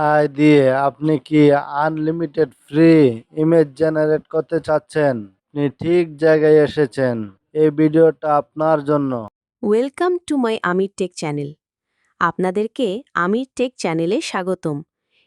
আয় দিয়ে আপনি কি আনলিমিটেড ফ্রি ইমেজ জেনারেট করতে চাচ্ছেন? আপনি ঠিক জায়গায় এসেছেন। এই ভিডিওটা আপনার জন্য। Welcome to my Amir tech channel. আপনাদেরকে আমির টেক চ্যানেলে স্বাগতম।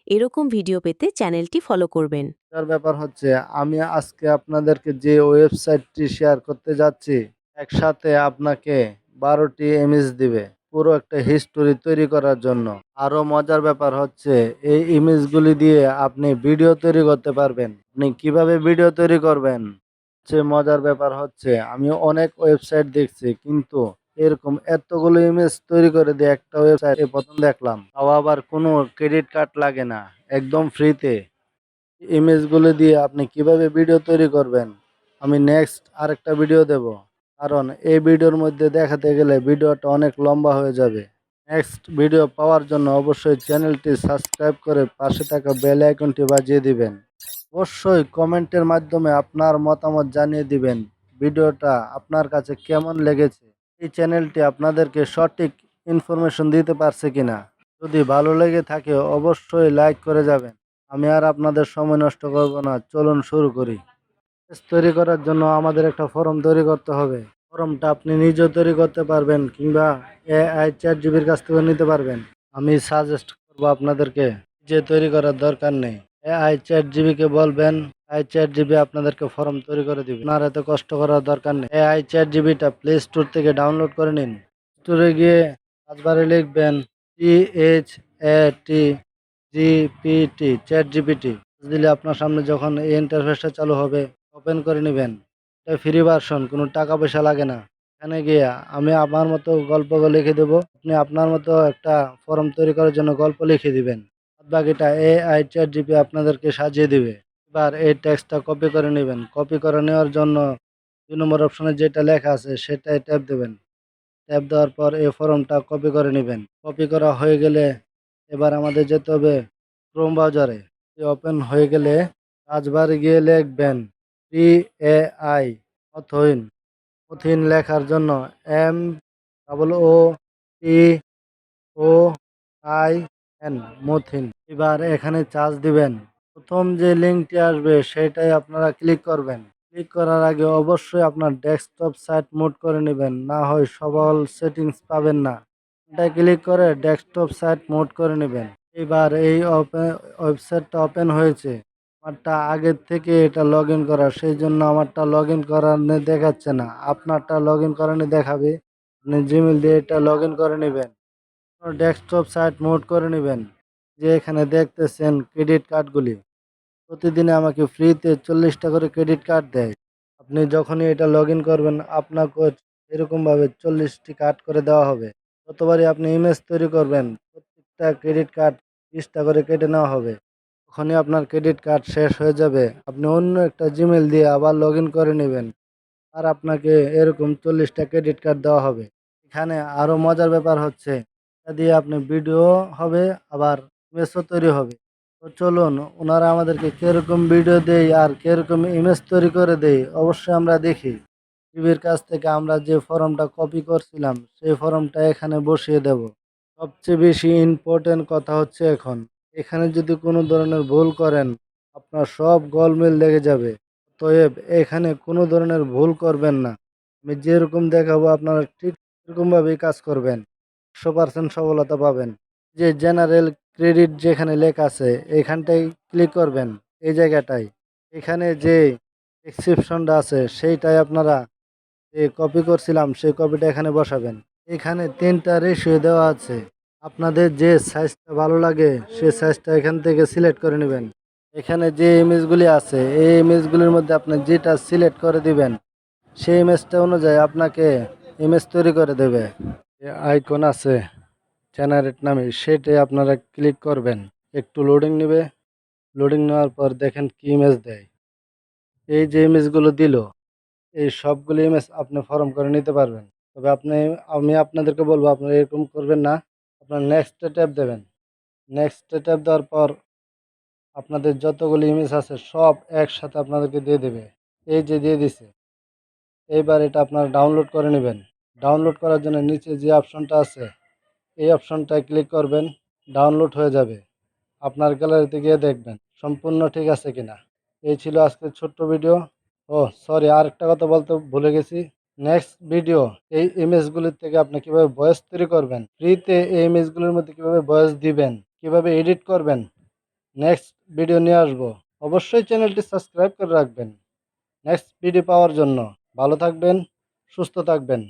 এরকম ভিডিও পেতে চ্যানেলটি ফলো করবেন। মজার ব্যাপার হচ্ছে আমি আজকে আপনাদেরকে যে ওয়েবসাইটটি শেয়ার করতে যাচ্ছি, একসাথে আপনাকে 12টি ইমেজ দিবে পুরো একটা হিস্টোরি তৈরি করার জন্য। আরো মজার ব্যাপার হচ্ছে এই ইমেজগুলি দিয়ে আপনি ভিডিও তৈরি করতে পারবেন। আপনি কিভাবে ভিডিও তৈরি করবেন? সবচেয়ে মজার ব্যাপার হচ্ছে আমি অনেক ওয়েবসাইট দেখছি, কিন্তু এরকম এতগুলো ইমেজ তৈরি করে দিয়ে একটা ওয়েবসাইটে প্রথম দেখলাম। তাও আবার কোনো ক্রেডিট কার্ড লাগে না, একদম ফ্রিতে। ইমেজগুলো দিয়ে আপনি কিভাবে ভিডিও তৈরি করবেন আমি নেক্সট আরেকটা ভিডিও দেব, কারণ এই ভিডিওর মধ্যে দেখাতে গেলে ভিডিওটা অনেক লম্বা হয়ে যাবে। নেক্সট ভিডিও পাওয়ার জন্য অবশ্যই চ্যানেলটি সাবস্ক্রাইব করে পাশে থাকা বেল আইকনটি বাজিয়ে দিবেন। অবশ্যই কমেন্টের মাধ্যমে আপনার মতামত জানিয়ে দিবেন ভিডিওটা আপনার কাছে কেমন লেগেছে, এই চ্যানেলটি আপনাদেরকে সঠিক ইনফরমেশন দিতে পারছে কিনা। যদি ভালো লেগে থাকে অবশ্যই লাইক করে যাবেন। আমি আর আপনাদের সময় নষ্ট করব না, চলুন শুরু করি। পেজ তৈরি করার জন্য আমাদের একটা ফর্ম তৈরি করতে হবে। ফর্মটা আপনি নিজেও তৈরি করতে পারবেন কিংবা এআই চ্যাট জিবির কাছ থেকে নিতে পারবেন। আমি সাজেস্ট করব আপনাদেরকে যে তৈরি করার দরকার নেই, এআই চ্যাট জিবিকে বলবেন, এআই চ্যাট জিবি আপনাদেরকে ফর্ম তৈরি করে দিবে। আপনার এত কষ্ট করার দরকার নেই। এআই চ্যাট জিবিটা প্লে স্টোর থেকে ডাউনলোড করে নিন। স্টোরে গিয়ে কাজবারে লিখবেন CHAT জিপিটি, চ্যাট জিপিটি দিলে আপনার সামনে যখন এই ইন্টারফেসটা চালু হবে ওপেন করে নেবেন। এটা ফ্রি ভার্সন, কোনো টাকা পয়সা লাগে না। এখানে গিয়ে আমি আমার মতো গল্প লিখে দেবো, আপনি আপনার মতো একটা ফর্ম তৈরি করার জন্য গল্প লিখে দিবেন। বাকিটা এআই চ্যাট জিপি আপনাদেরকে সাজিয়ে দিবে। এবার এই টেক্সটটা কপি করে নেবেন। কপি করে নেওয়ার জন্য 2 নম্বর অপশনে যেটা লেখা আছে সেটাই ট্যাপ দেবেন। ট্যাপ দেওয়ার পর এই ফর্মটা কপি করে নেবেন। কপি করা হয়ে গেলে এবার আমাদের যেতে হবে ক্রোম ব্রাউজারে। ওপেন হয়ে গেলে সার্চবারে গিয়ে লিখবেন PAI অথইন। অথইন লেখার জন্য MOOTHIN মথিন। এবার এখানে চার্জ দিবেন। প্রথম যে লিঙ্কটি আসবে সেটাই আপনারা ক্লিক করবেন। ক্লিক করার আগে অবশ্যই আপনার ডেস্কটপ সাইট মোড করে নেবেন, না হয় সকল সেটিংস পাবেন না। এটা ক্লিক করে ডেস্কটপ সাইট মোড করে নেবেন। এবার এই ওয়েবসাইটটা ওপেন হয়েছে। আমারটা আগের থেকে এটা লগ ইন করা, সেই জন্য আমারটা লগ ইন করানো দেখাচ্ছে না, আপনারটা লগ ইন করানো দেখাবে। আপনি জিমেল দিয়ে এটা লগ ইন করে নেবেন। ডেস্কটপ সাইট মোড করে নেবেন। যে এখানে দেখতেছেন ক্রেডিট কার্ডগুলি, প্রতিদিনে আমাকে ফ্রিতে 40টা করে ক্রেডিট কার্ড দেয়। আপনি যখনই এটা লগ ইন করবেন আপনাকে এরকমভাবে 40টি কার্ড করে দেওয়া হবে। যতবারই আপনি ইমেজ তৈরি করবেন প্রত্যেকটা ক্রেডিট কার্ড 20টা করে কেটে নেওয়া হবে। তখনই আপনার ক্রেডিট কার্ড শেষ হয়ে যাবে, আপনি অন্য একটা জিমেল দিয়ে আবার লগ ইন করে নেবেন, আর আপনাকে এরকম 40টা ক্রেডিট কার্ড দেওয়া হবে। এখানে আরও মজার ব্যাপার হচ্ছে এটা দিয়ে আপনি ভিডিও হবে, আবার ইমেজও তৈরি হবে। তো চলুন ওনারা আমাদেরকে কিরকম ভিডিও দেয় আর কিরকম ইমেজ তৈরি করে দেয় অবশ্যই আমরা দেখি। টিভির কাছ থেকে আমরা যে ফর্মটা কপি করছিলাম সেই ফর্মটা এখানে বসিয়ে দেব। সবচেয়ে বেশি ইম্পর্টেন্ট কথা হচ্ছে এখন এখানে যদি কোনো ধরনের ভুল করেন আপনার সব গোলমেল লেগে যাবে। অতএব এখানে কোনো ধরনের ভুল করবেন না। আমি যেরকম দেখাবো আপনারা ঠিক সেরকমভাবেই কাজ করবেন, 100% সফলতা পাবেন। যে জেনারেল ক্রেডিট যেখানে লেখা আছে এখানটায় ক্লিক করবেন, এই জায়গাটায়। এখানে যে এক্সেপশনটা আছে সেইটাই আপনারা যে কপি করছিলাম সেই কপিটা এখানে বসাবেন। এখানে 3টা রেশিও দেওয়া আছে, আপনাদের যে সাইজটা ভালো লাগে সেই সাইজটা এখান থেকে সিলেক্ট করে নেবেন। এখানে যে ইমেজগুলি আছে এই ইমেজগুলির মধ্যে আপনি যেটা সিলেক্ট করে দিবেন সেই ইমেজটা অনুযায়ী আপনাকে ইমেজ তৈরি করে দেবে। যে আইকন আছে জেনারেট নামে সেটাই আপনারা ক্লিক করবেন। একটু লোডিং নেবে, লোডিং নেওয়ার পর দেখেন কি ইমেজ দেয়। এই যে ইমেজগুলো দিল এই সবগুলো ইমেজ আপনি ফরম করে নিতে পারবেন। তবে আমি আপনাদেরকে বলবো আপনারা এরকম করবেন না। আপনার নেক্সটে ট্যাপ দেবেন। নেক্সটে ট্যাপ দেওয়ার পর আপনাদের যতগুলো ইমেজ আছে সব একসাথে আপনাদেরকে দিয়ে দেবে। এই যে দিয়ে দিছে। এইবার এটা আপনারা ডাউনলোড করে নেবেন। ডাউনলোড করার জন্য নিচে যে অপশনটা আছে এই অপশনটায় ক্লিক করবেন, ডাউনলোড হয়ে যাবে। আপনার গ্যালারিতে গিয়ে দেখবেন সম্পূর্ণ ঠিক আছে কিনা। এই ছিল আজকের ছোট্ট ভিডিও। ও সরি, আরেকটা কথা বলতে ভুলে গেছি। নেক্সট ভিডিও এই ইমেজগুলির থেকে আপনি কিভাবে ভয়েস তৈরি করবেন, ফ্রিতে এই ইমেজগুলোর মধ্যে কিভাবে ভয়েস দিবেন, কিভাবে এডিট করবেন, নেক্সট ভিডিও নিয়ে আসবো। অবশ্যই চ্যানেলটি সাবস্ক্রাইব করে রাখবেন নেক্সট ভিডিও পাওয়ার জন্য। ভালো থাকবেন, সুস্থ থাকবেন।